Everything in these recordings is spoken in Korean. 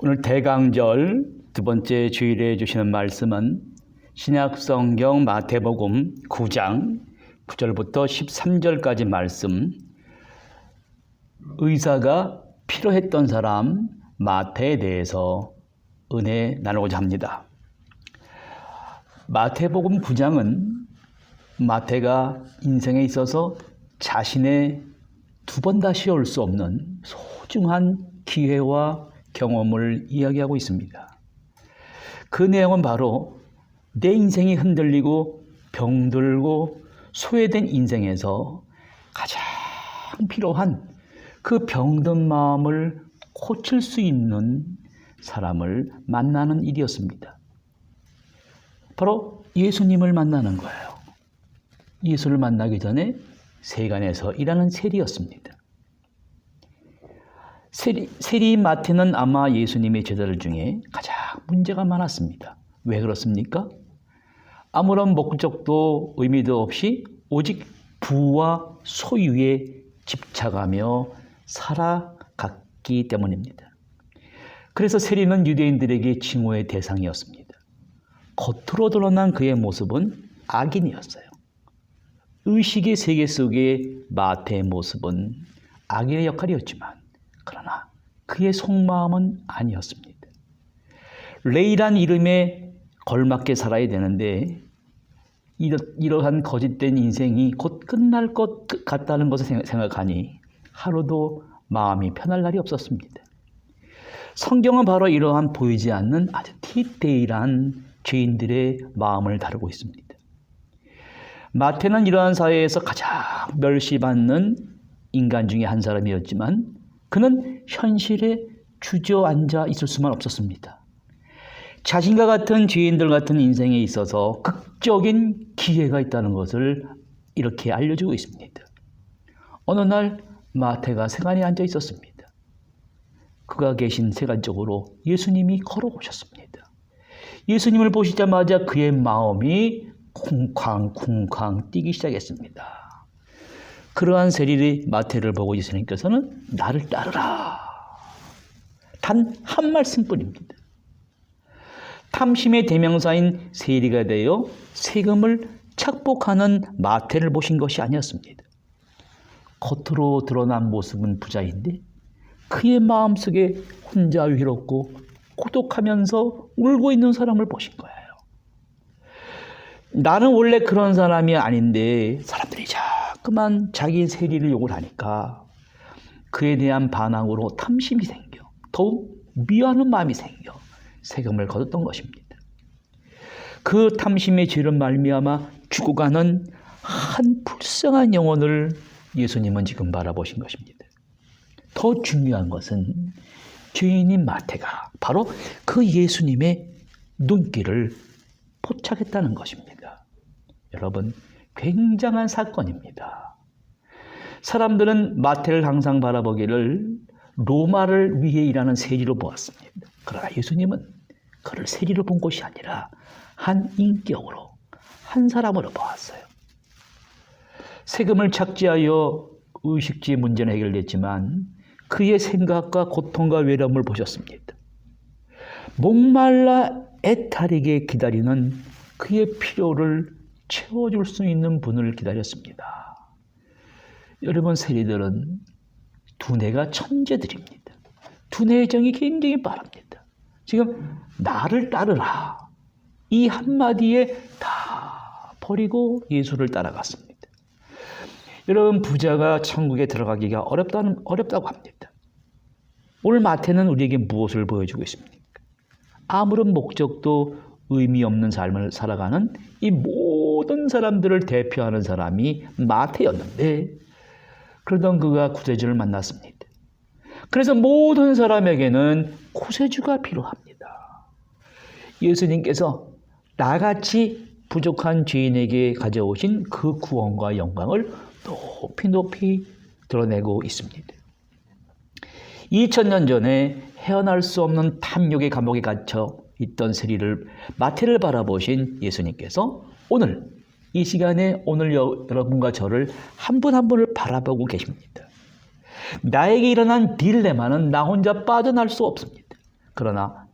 오늘 대강절 두 번째 주일에 주시는 말씀은 신약성경 마태복음 9장 9절부터 13절까지 말씀, 의사가 필요했던 사람 마태에 대해서 은혜 나누고자 합니다. 마태복음 9장은 마태가 인생에 있어서 자신의 두 번 다시 올 수 없는 소중한 기회와 경험을 이야기하고 있습니다. 그 내용은 바로 내 인생이 흔들리고 병들고 소외된 인생에서 가장 필요한 그 병든 마음을 고칠 수 있는 사람을 만나는 일이었습니다. 바로 예수님을 만나는 거예요. 예수를 만나기 전에 세간에서 일하는 세리였습니다. 세리 마태는 아마 예수님의 제자들 중에 가장 문제가 많았습니다. 왜 그렇습니까? 아무런 목적도 의미도 없이 오직 부와 소유에 집착하며 살아갔기 때문입니다. 그래서 세리는 유대인들에게 징후의 대상이었습니다. 겉으로 드러난 그의 모습은 악인이었어요. 의식의 세계 속의 마태의 모습은 악인의 역할이었지만 그러나 그의 속마음은 아니었습니다. 레이란 이름에 걸맞게 살아야 되는데 이러한 거짓된 인생이 곧 끝날 것 같다는 것을 생각하니 하루도 마음이 편할 날이 없었습니다. 성경은 바로 이러한 보이지 않는 아주 디테일한 죄인들의 마음을 다루고 있습니다. 마태는 이러한 사회에서 가장 멸시받는 인간 중에 한 사람이었지만 그는 현실에 주저앉아 있을 수만 없었습니다. 자신과 같은 죄인들 같은 인생에 있어서 극적인 기회가 있다는 것을 이렇게 알려주고 있습니다. 어느 날 마태가 세간에 앉아 있었습니다. 그가 계신 세간 쪽으로 예수님이 걸어오셨습니다. 예수님을 보시자마자 그의 마음이 쿵쾅쿵쾅 뛰기 시작했습니다. 그러한 세리의 마태를 보고 예수님께서는 나를 따르라. 단 한 말씀뿐입니다. 탐심의 대명사인 세리가 되어 세금을 착복하는 마태를 보신 것이 아니었습니다. 겉으로 드러난 모습은 부자인데 그의 마음속에 혼자 외롭고 고독하면서 울고 있는 사람을 보신 거예요. 나는 원래 그런 사람이 아닌데 사람들이 자꾸만 자기 세리를 욕을 하니까 그에 대한 반항으로 탐심이 생겨 더욱 미워하는 마음이 생겨 세금을 거뒀던 것입니다. 그 탐심의 죄로 말미암아 죽어가는 한 불쌍한 영혼을 예수님은 지금 바라보신 것입니다. 더 중요한 것은 죄인인 마태가 바로 그 예수님의 눈길을 포착했다는 것입니다. 여러분, 굉장한 사건입니다. 사람들은 마태를 항상 바라보기를 로마를 위해 일하는 세리로 보았습니다. 그러나 예수님은 그를 세리로 본 것이 아니라 한 인격으로, 한 사람으로 보았어요. 세금을 착지하여 의식주의 문제는 해결됐지만 그의 생각과 고통과 외로움을 보셨습니다. 목말라 애타리게 기다리는 그의 필요를 채워줄 수 있는 분을 기다렸습니다. 여러분, 세리들은 두뇌가 천재들입니다. 두뇌의 정이 굉장히 빠릅니다. 지금 나를 따르라 이 한마디에 다 버리고 예수를 따라갔습니다. 여러분, 부자가 천국에 들어가기가 어렵다고 합니다. 오늘 마태는 우리에게 무엇을 보여주고 있습니까? 아무런 목적도 의미 없는 삶을 살아가는 이 모든 사람들을 대표하는 사람이 마태였는데 그러던 그가 구세주를 만났습니다. 그래서 모든 사람에게는 구세주가 필요합니다. 예수님께서 나같이 부족한 죄인에게 가져오신 그 구원과 영광을 높이 드러내고 있습니다. 2000년 전에 헤어날 수 없는 탐욕의 감옥에 갇혀 있던 세리를 마태를 바라보신 예수님께서 오늘 이 시간에 오늘 여러분과 저를 한 분 한 분을 바라보고 계십니다. 나에게 일어난 딜레마는 나 혼자 빠져날 수 없습니다. 그러나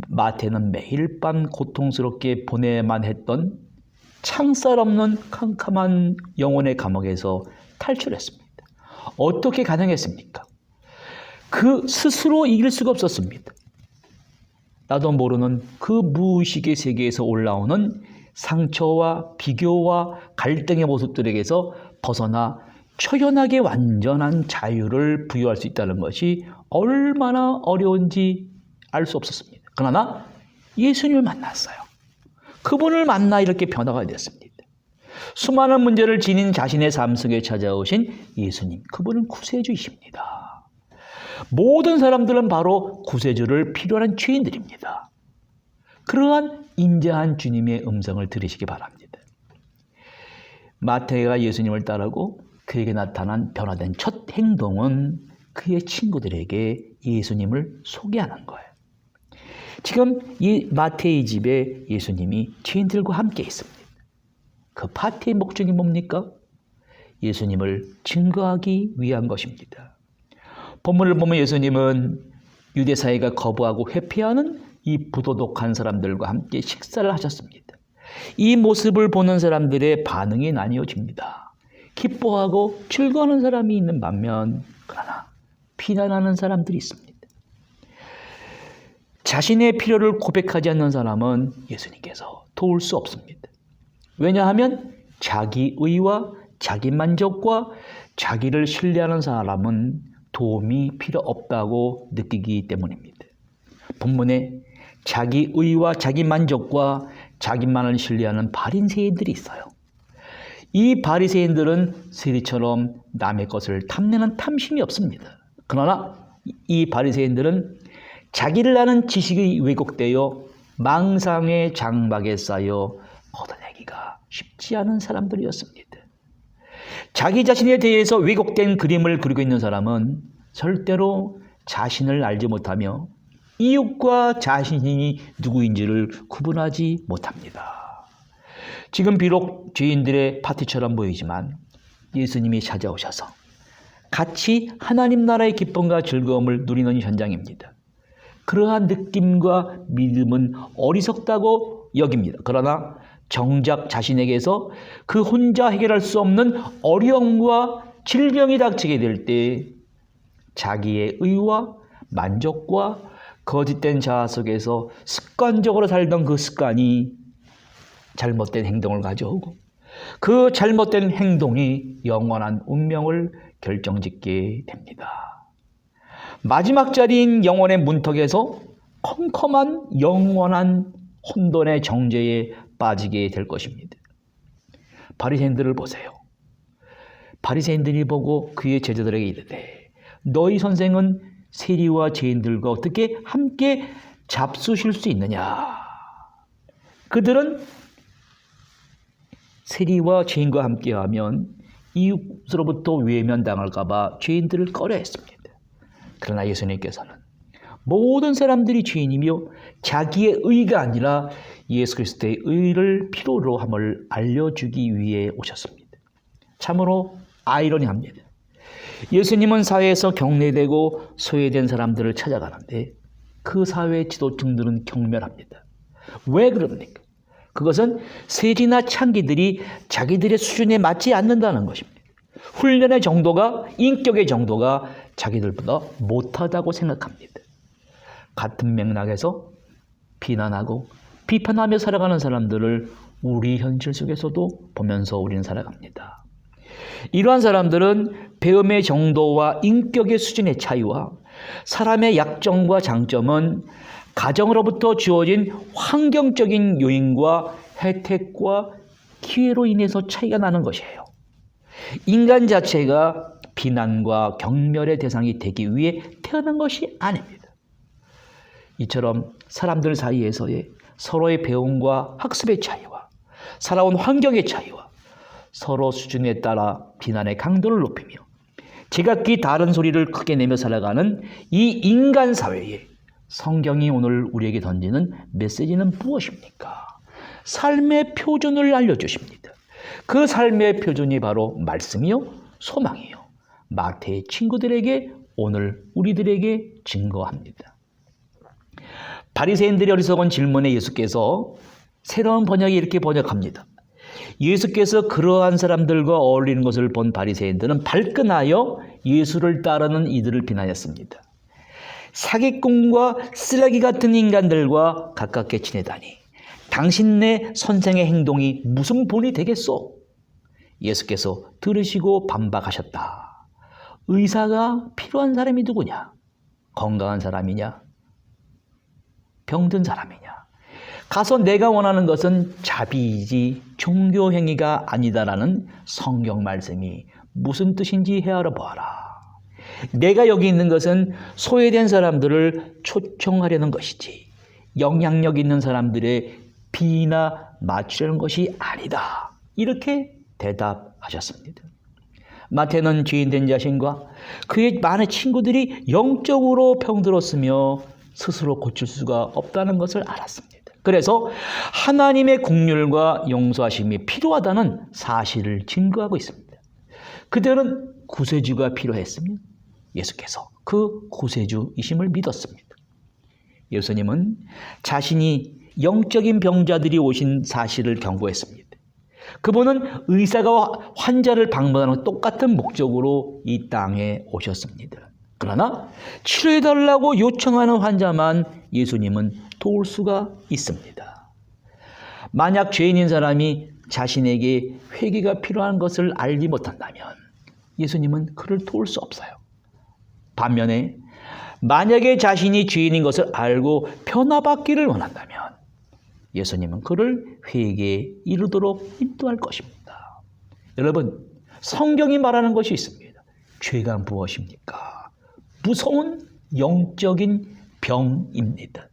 마태는 매일 밤 고통스럽게 보내만 했던 창살 없는 캄캄한 영혼의 감옥에서 탈출했습니다. 어떻게 가능했습니까? 그 스스로 이길 수가 없었습니다. 나도 모르는 그 무의식의 세계에서 올라오는 상처와 비교와 갈등의 모습들에게서 벗어나 초연하게 완전한 자유를 부여할 수 있다는 것이 얼마나 어려운지 알 수 없었습니다. 그러나 예수님을 만났어요. 그분을 만나 이렇게 변화가 됐습니다. 수많은 문제를 지닌 자신의 삶 속에 찾아오신 예수님, 그분은 구세주이십니다. 모든 사람들은 바로 구세주를 필요한 죄인들입니다. 그러한 인자한 주님의 음성을 들으시기 바랍니다. 마태가 예수님을 따르고 그에게 나타난 변화된 첫 행동은 그의 친구들에게 예수님을 소개하는 거예요. 지금 이 마태의 집에 예수님이 죄인들과 함께 있습니다. 그 파티의 목적이 뭡니까? 예수님을 증거하기 위한 것입니다. 본문을 보면 예수님은 유대사회가 거부하고 회피하는 이 부도덕한 사람들과 함께 식사를 하셨습니다. 이 모습을 보는 사람들의 반응이 나뉘어집니다. 기뻐하고 즐거워하는 사람이 있는 반면 그러나 비난하는 사람들이 있습니다. 자신의 필요를 고백하지 않는 사람은 예수님께서 도울 수 없습니다. 왜냐하면 자기의와 자기만족과 자기를 신뢰하는 사람은 도움이 필요 없다고 느끼기 때문입니다. 본문에 자기의와 자기만족과 자기만을 신뢰하는 바리새인들이 있어요. 이 바리새인들은 세리처럼 남의 것을 탐내는 탐심이 없습니다. 그러나 이 바리새인들은 자기를 아는 지식이 왜곡되어 망상의 장막에 쌓여 걷어내기가 쉽지 않은 사람들이었습니다. 자기 자신에 대해서 왜곡된 그림을 그리고 있는 사람은 절대로 자신을 알지 못하며 이웃과 자신이 누구인지를 구분하지 못합니다. 지금 비록 죄인들의 파티처럼 보이지만 예수님이 찾아오셔서 같이 하나님 나라의 기쁨과 즐거움을 누리는 현장입니다. 그러한 느낌과 믿음은 어리석다고 여깁니다. 그러나 정작 자신에게서 그 혼자 해결할 수 없는 어려움과 질병이 닥치게 될 때 자기의 의와 만족과 거짓된 자아 속에서 습관적으로 살던 그 습관이 잘못된 행동을 가져오고 그 잘못된 행동이 영원한 운명을 결정짓게 됩니다. 마지막 자리인 영혼의 문턱에서 컴컴한 영원한 혼돈의 정죄에 빠지게 될 것입니다. 바리새인들을 보세요. 바리새인들이 보고 그의 제자들에게 이르되 너희 선생은 세리와 죄인들과 어떻게 함께 잡수실 수 있느냐? 그들은 세리와 죄인과 함께하면 이웃으로부터 외면당할까 봐 죄인들을 꺼려했습니다. 그러나 예수님께서는 모든 사람들이 죄인이며 자기의 의가 아니라 예수 그리스도의 의를 필요로 함을 알려주기 위해 오셨습니다. 참으로 아이러니합니다. 예수님은 사회에서 경례되고 소외된 사람들을 찾아가는데 그 사회 지도층들은 경멸합니다. 왜 그럽니까? 그것은 세리나 창기들이 자기들의 수준에 맞지 않는다는 것입니다. 훈련의 정도가, 인격의 정도가 자기들보다 못하다고 생각합니다. 같은 맥락에서 비난하고 비판하며 살아가는 사람들을 우리 현실 속에서도 보면서 우리는 살아갑니다. 이러한 사람들은 배움의 정도와 인격의 수준의 차이와 사람의 약점과 장점은 가정으로부터 주어진 환경적인 요인과 혜택과 기회로 인해서 차이가 나는 것이에요. 인간 자체가 비난과 경멸의 대상이 되기 위해 태어난 것이 아닙니다. 이처럼 사람들 사이에서의 서로의 배움과 학습의 차이와 살아온 환경의 차이와 서로 수준에 따라 비난의 강도를 높이며 제각기 다른 소리를 크게 내며 살아가는 이 인간 사회에 성경이 오늘 우리에게 던지는 메시지는 무엇입니까? 삶의 표준을 알려주십니다. 그 삶의 표준이 바로 말씀이요, 소망이요. 마태의 친구들에게 오늘 우리들에게 증거합니다. 바리새인들이 어리석은 질문에 예수께서 새로운 번역이 이렇게 번역합니다. 예수께서 그러한 사람들과 어울리는 것을 본 바리새인들은 발끈하여 예수를 따르는 이들을 비난했습니다. 사기꾼과 쓰레기 같은 인간들과 가깝게 지내다니 당신네 선생의 행동이 무슨 본이 되겠소? 예수께서 들으시고 반박하셨다. 의사가 필요한 사람이 누구냐? 건강한 사람이냐? 병든 사람이냐? 가서 내가 원하는 것은 자비이지 종교 행위가 아니다라는 성경 말씀이 무슨 뜻인지 헤아려 보아라. 내가 여기 있는 것은 소외된 사람들을 초청하려는 것이지 영향력 있는 사람들의 비나 맞추려는 것이 아니다. 이렇게 대답하셨습니다. 마태는 죄인된 자신과 그의 많은 친구들이 영적으로 병들었으며 스스로 고칠 수가 없다는 것을 알았습니다. 그래서 하나님의 긍휼과 용서하심이 필요하다는 사실을 증거하고 있습니다. 그들은 구세주가 필요했으며 예수께서 그 구세주이심을 믿었습니다. 예수님은 자신이 영적인 병자들이 오신 사실을 경고했습니다. 그분은 의사가 환자를 방문하는 똑같은 목적으로 이 땅에 오셨습니다. 그러나 치료해달라고 요청하는 환자만 예수님은 도울 수가 있습니다. 만약 죄인인 사람이 자신에게 회개가 필요한 것을 알지 못한다면 예수님은 그를 도울 수 없어요. 반면에 만약에 자신이 죄인인 것을 알고 변화받기를 원한다면 예수님은 그를 회개에 이르도록 인도할 것입니다. 여러분, 성경이 말하는 것이 있습니다. 죄가 무엇입니까? 무서운 영적인 병입니다.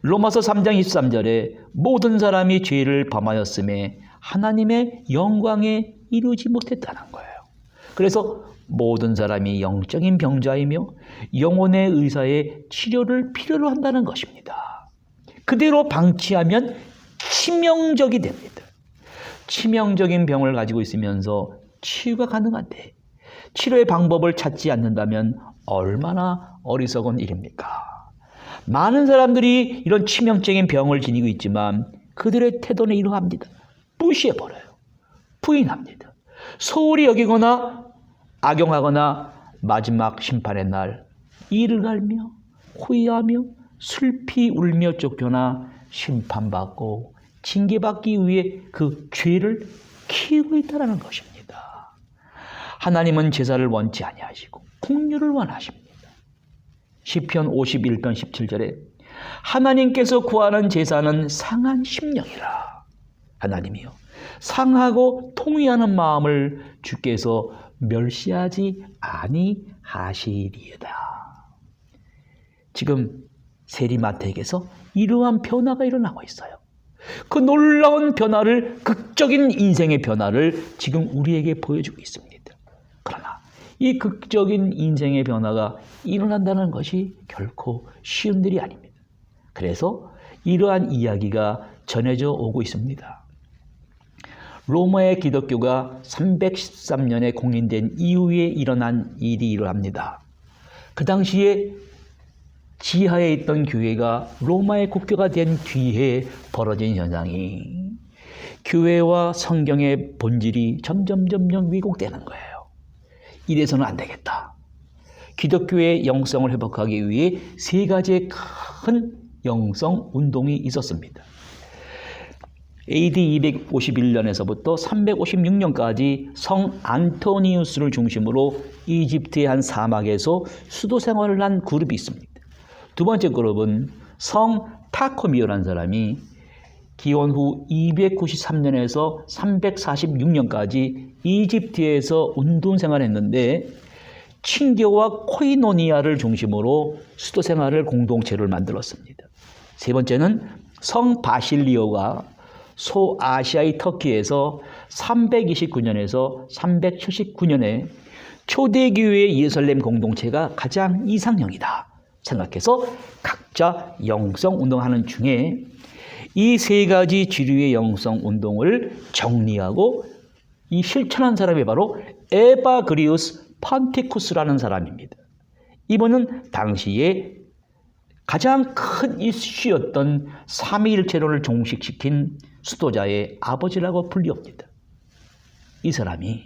로마서 3장 23절에 모든 사람이 죄를 범하였음에 하나님의 영광에 이르지 못했다는 거예요. 그래서 모든 사람이 영적인 병자이며 영혼의 의사의 치료를 필요로 한다는 것입니다. 그대로 방치하면 치명적이 됩니다. 치명적인 병을 가지고 있으면서 치유가 가능한데 치료의 방법을 찾지 않는다면 얼마나 어리석은 일입니까? 많은 사람들이 이런 치명적인 병을 지니고 있지만 그들의 태도는 이러합니다. 무시해버려요. 부인합니다. 소홀히 여기거나 악용하거나 마지막 심판의 날 이를 갈며 후회하며 슬피 울며 쫓겨나 심판받고 징계받기 위해 그 죄를 키우고 있다는 것입니다. 하나님은 제사를 원치 아니하시고 긍휼을 원하십니다. 시편 51편 17절에 하나님께서 구하는 제사는 상한 심령이라. 하나님이여 상하고 통회하는 마음을 주께서 멸시하지 아니하시리이다. 지금 세리마태에게서 이러한 변화가 일어나고 있어요. 그 놀라운 변화를, 극적인 인생의 변화를 지금 우리에게 보여주고 있습니다. 그러나 이 극적인 인생의 변화가 일어난다는 것이 결코 쉬운 일이 아닙니다. 그래서 이러한 이야기가 전해져 오고 있습니다. 로마의 기독교가 313년에 공인된 이후에 일어난 일이 이러합니다. 그 당시에 지하에 있던 교회가 로마의 국교가 된 뒤에 벌어진 현상이 교회와 성경의 본질이 점점 왜곡되는 거예요. 이래서는 안 되겠다. 기독교의 영성을 회복하기 위해 세 가지의 큰 영성 운동이 있었습니다. AD 251년에서부터 356년까지 성 안토니우스를 중심으로 이집트의 한 사막에서 수도 생활을 한 그룹이 있습니다. 두 번째 그룹은 성 타코미오라는 사람이 기원 후 293년에서 346년까지 이집트에서 운동 생활을 했는데 친교와 코이노니아를 중심으로 수도 생활을 공동체를 만들었습니다. 세 번째는 성 바실리오가 소아시아의 터키에서 329년에서 379년에 초대교회의 예루살렘 공동체가 가장 이상형이다 생각해서 각자 영성 운동하는 중에 이 세 가지 주류의 영성 운동을 정리하고 이 실천한 사람이 바로 에바그리우스 판테쿠스라는 사람입니다. 이분은 당시에 가장 큰 이슈였던 삼위일체론을 종식시킨 수도자의 아버지라고 불리웁니다. 이 사람이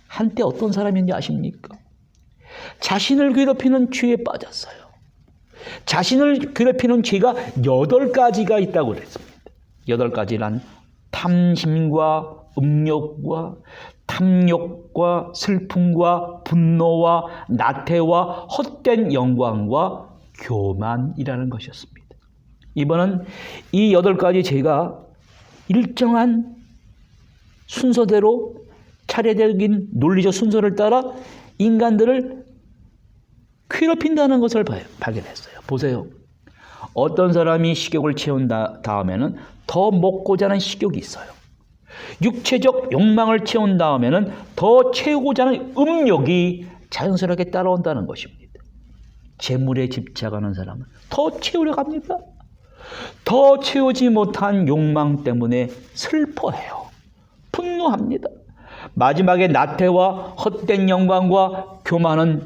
한때 어떤 사람인지 아십니까? 자신을 괴롭히는 죄에 빠졌어요. 자신을 괴롭히는 죄가 8가지가 있다고 그랬습니다. 8가지란 탐심과 음욕과 탐욕과 슬픔과 분노와 나태와 헛된 영광과 교만이라는 것이었습니다. 이번은 이 8가지 죄가 일정한 순서대로 차례적인 논리적 순서를 따라 인간들을 괴롭힌다는 것을 발견했어요. 보세요. 어떤 사람이 식욕을 채운 다음에는 더 먹고자 하는 식욕이 있어요. 육체적 욕망을 채운 다음에는 더 채우고자 하는 음욕이 자연스럽게 따라온다는 것입니다. 재물에 집착하는 사람은 더 채우려 합니다. 더 채우지 못한 욕망 때문에 슬퍼해요. 분노합니다. 마지막에 나태와 헛된 영광과 교만은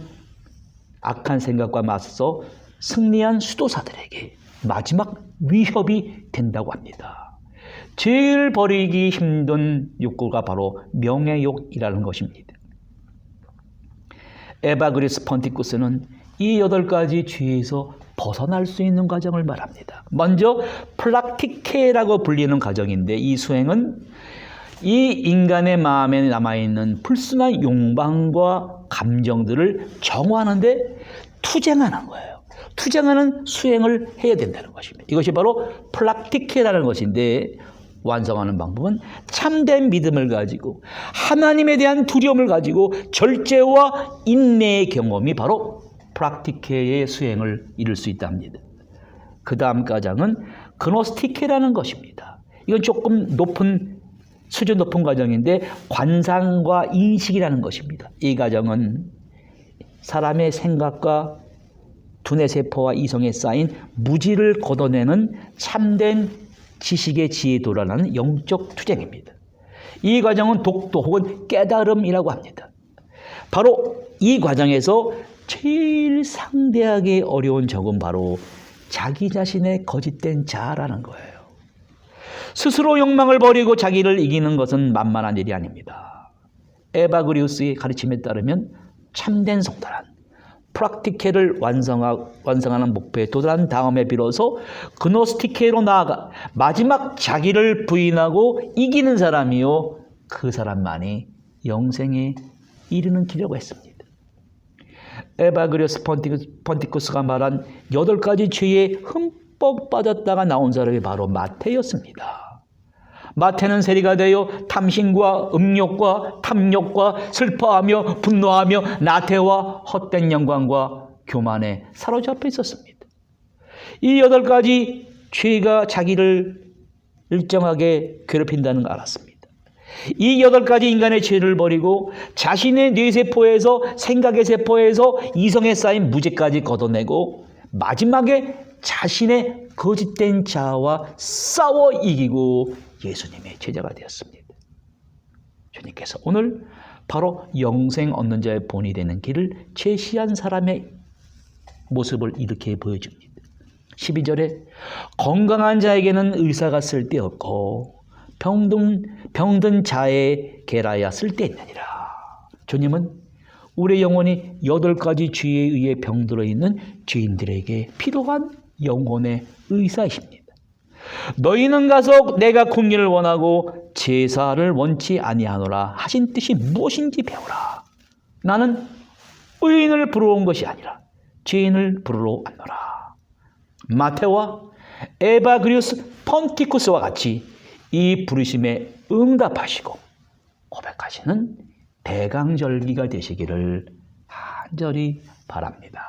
악한 생각과 맞서 승리한 수도사들에게 마지막 위협이 된다고 합니다. 제일 버리기 힘든 욕구가 바로 명예욕이라는 것입니다. 에바그리스 폰티쿠스는 이 8가지 죄에서 벗어날 수 있는 과정을 말합니다. 먼저 플락티케라고 불리는 과정인데, 이 수행은 이 인간의 마음에 남아있는 불순한 욕망과 감정들을 정화하는데 투쟁하는 거예요. 투쟁하는 수행을 해야 된다는 것입니다. 이것이 바로 플락티케라는 것인데, 완성하는 방법은 참된 믿음을 가지고 하나님에 대한 두려움을 가지고 절제와 인내의 경험이 바로 플락티케의 수행을 이룰 수 있답니다. 그 다음 과정은 그노스티케라는 것입니다. 이건 조금 수준 높은 과정인데, 관상과 인식이라는 것입니다. 이 과정은 사람의 생각과 두뇌세포와 이성에 쌓인 무지를 걷어내는 참된 지식의 지혜에 도달하는 영적 투쟁입니다. 이 과정은 독도 혹은 깨달음이라고 합니다. 바로 이 과정에서 제일 상대하기 어려운 적은 바로 자기 자신의 거짓된 자아라는 거예요. 스스로 욕망을 버리고 자기를 이기는 것은 만만한 일이 아닙니다. 에바그리우스의 가르침에 따르면 참된 성도란 프락티케를 완성하는 목표에 도달한 다음에 비로소 그노스티케로 나아가 마지막 자기를 부인하고 이기는 사람이요, 그 사람만이 영생에 이르는 길이라고 했습니다. 에바그리우스 폰티쿠스가 말한 8가지 죄에 흠뻑 빠졌다가 나온 사람이 바로 마태였습니다. 마태는 세리가 되어 탐심과 음욕과 탐욕과 슬퍼하며 분노하며 나태와 헛된 영광과 교만에 사로잡혀 있었습니다. 이 8가지 죄가 자기를 일정하게 괴롭힌다는 걸 알았습니다. 이 8가지 인간의 죄를 버리고 자신의 뇌세포에서, 생각의 세포에서 이성에 쌓인 무지까지 걷어내고 마지막에 자신의 거짓된 자아와 싸워 이기고 예수님의 제자가 되었습니다. 주님께서 오늘 바로 영생 얻는 자의 본이 되는 길을 제시한 사람의 모습을 이렇게 보여줍니다. 12절에 건강한 자에게는 의사가 쓸데없고 병든 자의 계라야 쓸데있느니라. 주님은 우리의 영혼이 8가지 죄에 의해 병들어 있는 죄인들에게 필요한 영혼의 의사이십니다. 너희는 가서 내가 궁리를 원하고 제사를 원치 아니하노라 하신 뜻이 무엇인지 배우라. 나는 의인을 부르러 온 것이 아니라 죄인을 부르러 왔노라. 마태와 에바그리우스 폰티쿠스와 같이 이 부르심에 응답하시고 고백하시는 대강절기가 되시기를 간절히 바랍니다.